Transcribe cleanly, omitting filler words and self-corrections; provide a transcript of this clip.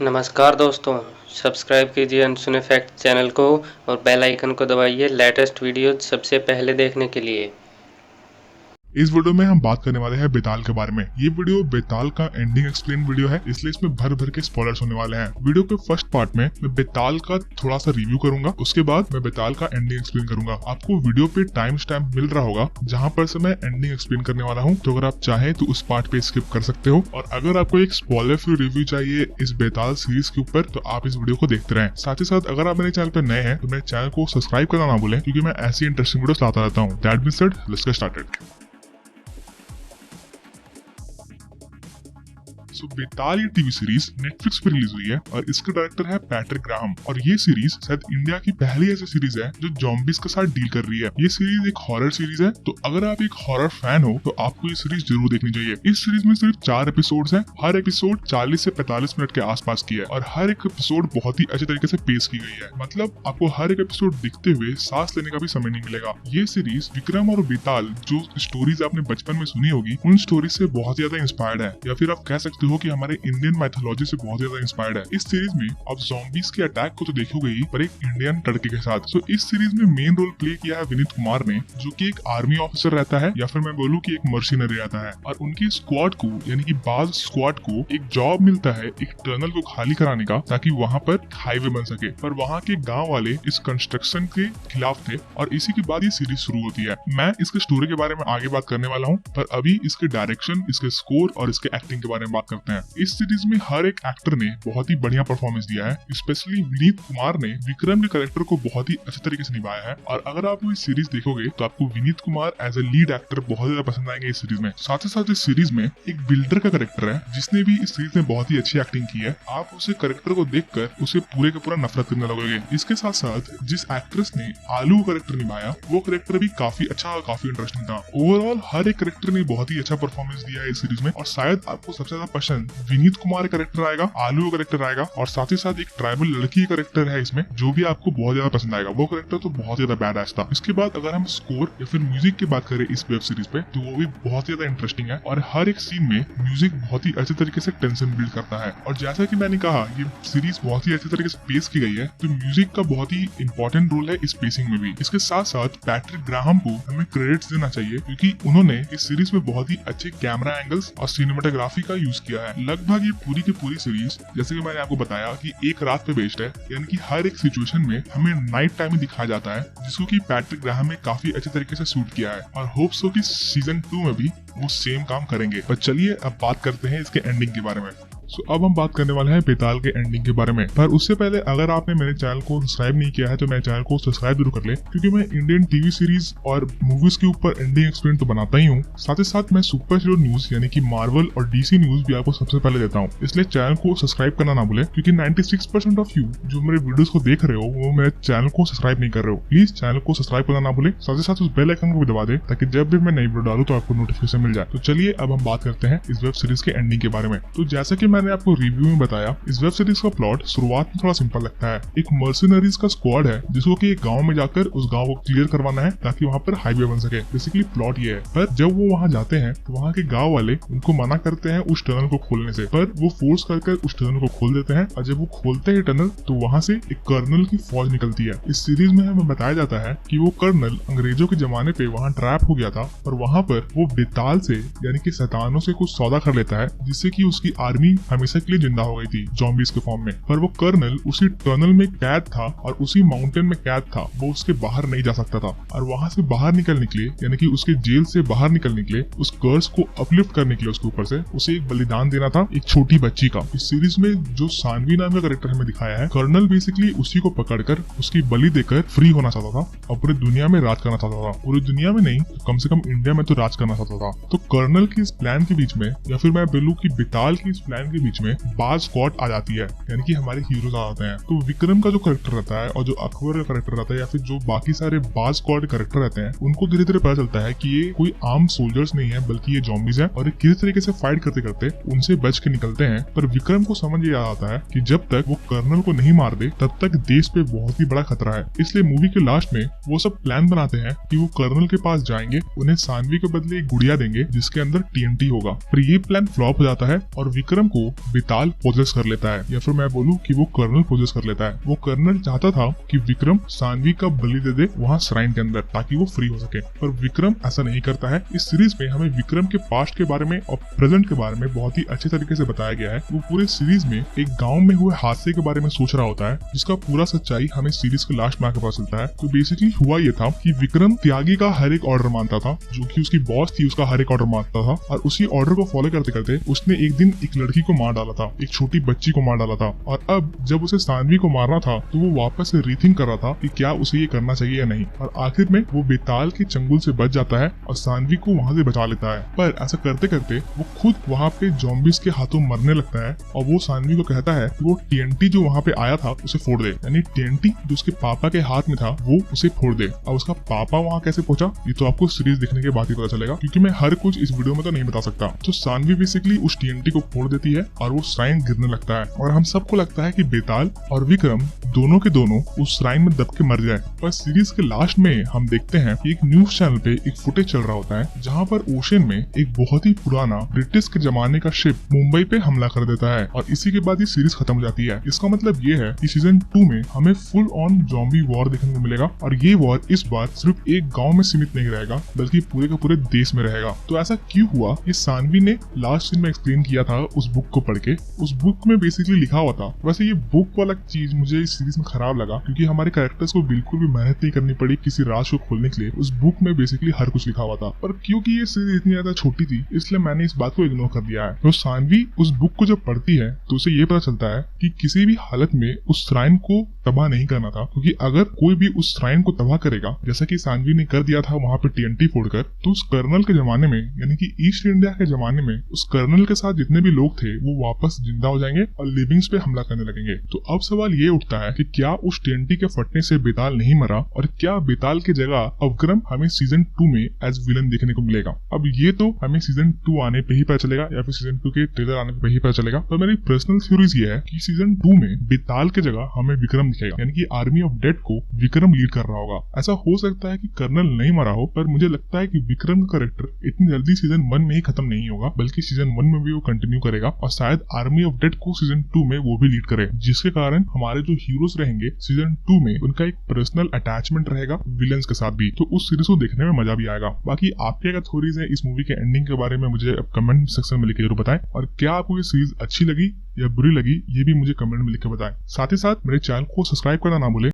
नमस्कार दोस्तों, सब्सक्राइब कीजिए अनसुने फैक्ट चैनल को और बेल आइकन को दबाइए लेटेस्ट वीडियो सबसे पहले देखने के लिए। इस वीडियो में हम बात करने वाले हैं बेताल के बारे में। ये वीडियो बेताल का एंडिंग एक्सप्लेन वीडियो है, इसलिए इसमें भर भर के स्पॉयलर्स होने वाले हैं। वीडियो के फर्स्ट पार्ट में मैं बेताल का थोड़ा सा रिव्यू करूंगा, उसके बाद मैं बेताल का एंडिंग एक्सप्लेन करूंगा। आपको वीडियो पे टाइम स्टैम्प मिल रहा होगा जहां पर से मैं एंडिंग एक्सप्लेन करने वाला हूं, तो अगर आप चाहें तो उस पार्ट पे स्किप कर सकते हो। और अगर आपको एक स्पॉइलर फ्री रिव्यू चाहिए इस बेताल सीरीज के ऊपर, तो आप इस वीडियो को देखते रहें। साथ ही साथ अगर आप मेरे चैनल पे नए हैं तो मेरे चैनल को सब्सक्राइब करना ना भूलें, क्योंकि मैं ऐसी इंटरेस्टिंग वीडियोस लाता रहता हूँ। That being said, let's get started. Betaal ये टीवी सीरीज नेटफ्लिक्स पे रिलीज हुई है और इसका डायरेक्टर है पैट्रिक ग्राहम। और ये सीरीज शायद इंडिया की पहली ऐसी सीरीज है जो जॉम्बीज के साथ डील कर रही है। ये सीरीज एक हॉरर सीरीज है, तो अगर आप एक हॉरर फैन हो तो आपको ये सीरीज जरूर देखनी चाहिए। इस सीरीज में सिर्फ 4 एपिसोड्स हैं। हर एपिसोड 40 से 45 मिनट के आसपास की है और हर एक एपिसोड बहुत ही अच्छे तरीके से पेश की गई है। मतलब आपको हर एक एपिसोड देखते हुए सांस लेने का भी समय नहीं मिलेगा। ये सीरीज विक्रम और बेताल जो स्टोरीज आपने बचपन में सुनी होगी, उन स्टोरीज से बहुत ज्यादा इंस्पायर्ड है, या फिर आप कह सकते हो कि हमारे इंडियन माइथोलॉजी से बहुत ज्यादा इंस्पायर्ड है। इस सीरीज में आप ज़ॉम्बीज के अटैक को तो देखोगे ही, पर एक इंडियन तड़के के साथ। सो इस सीरीज में मेन रोल प्ले किया है विनीत कुमार ने, जो कि एक आर्मी ऑफिसर रहता है, या फिर मैं बोलूं कि एक मर्सिनरी रहता है। और उनकी स्क्वाड को, यानी कि बाज स्क्वाड को एक जॉब मिलता है एक टनल को खाली कराने का, ताकि वहां पर हाईवे बन सके। पर वहां के गाँव वाले इस कंस्ट्रक्शन के खिलाफ थे और इसी के बाद ये सीरीज शुरू होती है। मैं इसके स्टोरी के बारे में आगे बात करने वाला हूँ, पर अभी इसके डायरेक्शन, इसके स्कोर और इसके एक्टिंग के बारे में बात करते हैं। इस सीरीज में हर एक एक्टर ने बहुत ही बढ़िया परफॉर्मेंस दिया है। स्पेशली विनीत कुमार ने विक्रम के कैरेक्टर को बहुत ही अच्छे तरीके से निभाया है। और अगर आप इस सीरीज देखोगे तो आपको Vineet Kumar as a lead actor बहुत ज्यादा पसंद आएंगे इस सीरीज में। साथ ही साथ इस सीरीज में एक बिल्डर का कैरेक्टर है जिसने भी इस सीरीज में बहुत ही अच्छी एक्टिंग की है। आप उसे कैरेक्टर को देखकर उसे पूरे का पूरा नफरत करने लगोगे। इसके साथ साथ जिस एक्ट्रेस ने आलू का कैरेक्टर निभाया, वो कैरेक्टर भी काफी अच्छा और काफी इंटरेस्टिंग था। ओवरऑल हर एक कैरेक्टर ने बहुत ही अच्छा परफॉर्मेंस दिया है इस सीरीज में। और शायद आपको सबसे ज्यादा पसंद विनीत कुमार कैरेक्टर आएगा, आलू का कैरेक्टर आएगा, और साथ ही साथ एक ट्राइबल लड़की कैरेक्टर है इसमें, जो भी आपको बहुत ज्यादा पसंद आएगा। वो कैरेक्टर तो बहुत ज्यादा बैडएस था। इसके बाद अगर हम स्कोर या फिर म्यूजिक की बात करें इस वेब सीरीज पे, तो वो भी बहुत ज्यादा इंटरेस्टिंग है। और हर एक सीन में म्यूजिक बहुत ही अच्छे तरीके से टेंशन बिल्ड करता है। और जैसा कि मैंने कहा, ये सीरीज बहुत ही अच्छे तरीके से पेश की गई है, तो म्यूजिक का बहुत ही इंपॉर्टेंट रोल है इस पेसिंग में भी। इसके साथ साथ पैट्रिक ग्राहम को हमें क्रेडिट्स देना चाहिए, क्योंकि उन्होंने इस सीरीज में बहुत ही अच्छे कैमरा एंगल्स और सिनेमेटोग्राफी का यूज किया है। लगभग ये पूरी की पूरी सीरीज, जैसे कि मैंने आपको बताया, कि एक रात पे बेस्ड है, यानी कि हर एक सिचुएशन में हमें नाइट टाइम में दिखाया जाता है, जिसको कि पैट्रिक ग्राहम ने काफी अच्छे तरीके से शूट किया है। और होप सो कि सीजन 2 में भी वो सेम काम करेंगे। पर चलिए अब बात करते हैं इसके एंडिंग के बारे में। अब हम बात करने वाले हैं बेताल के एंडिंग के बारे में। पर उससे पहले अगर आपने मेरे चैनल को सब्सक्राइब नहीं किया है तो मेरे चैनल को सब्सक्राइब जरूर कर ले, क्योंकि मैं इंडियन टीवी सीरीज और मूवीज के ऊपर एंडिंग एक्सप्लेन तो बनाता ही हूँ, साथ ही साथ मैं सुपर हीरो न्यूज यानी कि मार्वल और डीसी न्यूज भी आपको सबसे पहले देता हूँ। इसलिए चैनल को सब्सक्राइब करना ना भूले, क्योंकि 96% ऑफ यू जो मेरे वीडियोस को देख रहे हो वो मेरे चैनल को सब्सक्राइब नहीं कर रहे हो। प्लीज चैनल को सब्सक्राइब करना ना भूले, साथ ही साथ उस बेल आइकन को भी दबा दे, ताकि जब भी मैं नई वीडियो डालूं तो आपको नोटिफिकेशन मिल जाए। तो चलिए अब हम बात करते हैं इस वेब सीरीज के एंडिंग के बारे में। तो जैसा कि मैंने आपको रिव्यू में बताया, इस वेब सीरीज का प्लॉट शुरुआत में थोड़ा सिंपल लगता है। एक मर्सिनरीज का स्क्वाड है जिसको कि एक गांव में जाकर उस गांव को क्लियर करवाना है, ताकि वहां पर हाईवे बन सके। बेसिकली प्लॉट ये है। पर जब वो वहां जाते हैं तो वहां के गांव वाले उनको मना करते हैं उस टनल को खोलने से, पर वो फोर्स कर उस टनल को खोल देते हैं। और जब वो खोलते हैं टनल, तो वहां से एक कर्नल की फौज निकलती है। इस सीरीज में हमें बताया जाता है कि वो कर्नल अंग्रेजों के जमाने पे वहां ट्रैप हो गया था, और वहां पर वो बेताल से यानी कि शैतानों से कुछ सौदा कर लेता है, जिससे कि उसकी आर्मी हमेशा के लिए जिंदा हो गई थी ज़ॉम्बीज के फॉर्म में। पर वो कर्नल उसी टनल में कैद था और उसी माउंटेन में कैद था। वो उसके बाहर नहीं जा सकता था, और वहां से बाहर निकलने के लिए, यानी कि उसके जेल से बाहर निकलने के लिए, उस कर्स को अपलिफ्ट करने के लिए उसके ऊपर से उसे एक बलिदान देना था, एक छोटी बच्ची का। इस सीरीज में जो सानवी नाम का कैरेक्टर हमें दिखाया है, कर्नल बेसिकली उसी को पकड़कर उसकी बलि देकर फ्री होना चाहता था और पूरी दुनिया में राज करना चाहता था। पूरी दुनिया में नहीं, तो कम से कम इंडिया में तो राज करना चाहता था। तो कर्नल की इस प्लान के बीच में, या फिर मैं बोलूं कि बेताल की इस प्लान के बीच में, बाज स्क्वाड आ जाती है, यानी कि हमारे हीरोज आ जाते हैं। तो विक्रम का जो कैरेक्टर रहता है और जो अकबर का कैरेक्टर रहता है, या फिर जो बाकी सारे बाज स्क्वाड कैरेक्टर रहते हैं, उनको धीरे धीरे पता चलता है कि ये कोई आर्म सोल्जर्स नहीं है, बल्कि ये ज़ॉम्बीज हैं, और ये किसी तरीके से फाइट करते करते उनसे बच के निकलते हैं। पर विक्रम को समझ ये आता है कि जब तक वो कर्नल को नहीं मार दे, तब तक देश पे बहुत ही बड़ा खतरा है। इसलिए मूवी के लास्ट में वो सब प्लान बनाते हैं कि वो कर्नल के पास जाएंगे, उन्हें सानवी के बदले एक गुड़िया देंगे जिसके अंदर TNT होगा। पर ये प्लान फ्लॉप हो जाता है और विक्रम को को बेताल पोजेस कर लेता है, या फिर मैं बोलूँ कि वो कर्नल पोजेस कर लेता है। वो कर्नल चाहता था कि विक्रम सानवी का बलि दे दे वहाँ श्राइन के अंदर, ताकि वो फ्री हो सके, पर विक्रम ऐसा नहीं करता है। इस सीरीज में हमें विक्रम के पास्ट के बारे में और प्रेजेंट के बारे में बहुत ही अच्छे तरीके से बताया गया है। वो पूरे सीरीज में एक गाँव में हुए हादसे के बारे में सोच रहा होता है, जिसका पूरा सच्चाई हमें सीरीज के लास्ट में आके पता चलता है। तो बेसिकली हुआ ये था कि विक्रम त्यागी का हर एक ऑर्डर मानता था, जो कि उसकी बॉस थी उसका हर एक ऑर्डर मानता था, और उसी ऑर्डर को फॉलो करते करते उसने एक दिन एक लड़की को मार डाला था, एक छोटी बच्ची को मार डाला था। और अब जब उसे सानवी को मारना था तो वो वापस से रीथिंक कर रहा था कि क्या उसे ये करना चाहिए या नहीं, और आखिर में वो बेताल के चंगुल से बच जाता है और सानवी को वहां से बचा लेता है। पर ऐसा करते करते वो खुद वहाँ पे ज़ॉम्बीज के हाथों मरने लगता है, और वो सानवी को कहता है कि वो TNT जो वहाँ पे आया था उसे फोड़ दे, यानी TNT जो उसके पापा के हाथ में था वो उसे फोड़ दे। अब उसका पापा वहाँ कैसे पहुंचा ये तो आपको सीरीज देखने के बाद ही पता चलेगा, क्योंकि मैं हर कुछ इस वीडियो में तो नहीं बता सकता। तो सानवी बेसिकली उस TNT को फोड़ देती है और वो श्राइन गिरने लगता है, और हम सबको लगता है कि बेताल और विक्रम दोनों के दोनों उस श्राइन में दब के मर जाए। पर सीरीज के लास्ट में हम देखते हैं कि एक न्यूज चैनल पे एक फुटेज चल रहा होता है, जहाँ पर ओशन में एक बहुत ही पुराना ब्रिटिश के जमाने का शिप मुंबई पे हमला कर देता है, और इसी के बाद ये सीरीज खत्म हो जाती है। इसका मतलब ये है कि सीजन 2 में हमें फुल ऑन ज़ॉम्बी वॉर देखने को मिलेगा, और ये वॉर इस बार सिर्फ एक गांव में सीमित नहीं रहेगा, बल्कि पूरे का पूरे देश में रहेगा। तो ऐसा क्यों हुआ ये सानवी ने लास्ट सीन में एक्सप्लेन किया था उस बुक को पढ़ के। उस बुक में बेसिकली लिखा हुआ था, वैसे ये बुक वाला चीज मुझे इस सीरीज में खराब लगा, क्योंकि हमारे कैरेक्टर्स को बिल्कुल भी मेहनत नहीं करनी पड़ी किसी राज को खोलने के लिए। उस बुक में बेसिकली हर कुछ लिखा हुआ था, पर क्योंकि ये सीरीज इतनी ज्यादा छोटी थी इसलिए मैंने इस बात को इग्नोर कर दिया है। तो सानवी उस बुक को जब पढ़ती है तो उसे ये पता चलता है कि किसी भी हालत में उस श्राइन को तबाह नहीं करना था, क्योंकि अगर कोई भी उस श्राइन को तबाह करेगा, जैसा कि सानवी ने कर दिया था वहाँ पे TNT फोड़कर, तो उस कर्नल के जमाने में, यानी कि ईस्ट इंडिया के जमाने में, उस कर्नल के साथ जितने भी लोग थे वो वापस जिंदा हो जाएंगे और लिविंग्स पे हमला करने लगेंगे। तो अब सवाल ये उठता है कि क्या उस TNT के फटने से बेताल नहीं मरा, और क्या बेताल की जगह विक्रम हमें सीजन 2 में एज विलन देखने को मिलेगा। अब ये तो हमें सीजन 2 आने पे ही पता चलेगा, या फिर सीजन 2 के ट्रेलर आने पे ही पता चलेगा। पर मेरी पर्सनल थ्योरीज ये है कि सीजन 2 में बेताल की जगह हमें विक्रम दिखेगा, यानी कि आर्मी ऑफ डेड को विक्रम लीड कर रहा होगा। ऐसा हो सकता है कि कर्नल नहीं मरा हो, पर मुझे लगता है कि विक्रम का कैरेक्टर इतनी जल्दी सीजन 1 में ही खत्म नहीं होगा, बल्कि सीजन 1 में भी वो कंटिन्यू करेगा, और शायद आर्मी ऑफ डेड को सीजन 2 में वो भी लीड करे, जिसके कारण हमारे जो हीरोज रहेंगे सीजन 2 में उनका एक पर्सनल अटैचमेंट रहेगा विलेंस के साथ भी। तो उस सीरीज को देखने में मजा भी आएगा। बाकी आपके क्या थ्योरीज है इस मूवी के एंडिंग के बारे में मुझे कमेंट सेक्शन में लिख के जरूर बताएं, और क्या आपको ये सीरीज अच्छी लगी या बुरी लगी ये भी मुझे कमेंट में लिख के बताएं। साथ ही साथ मेरे चैनल को सब्सक्राइब करना ना भूलें,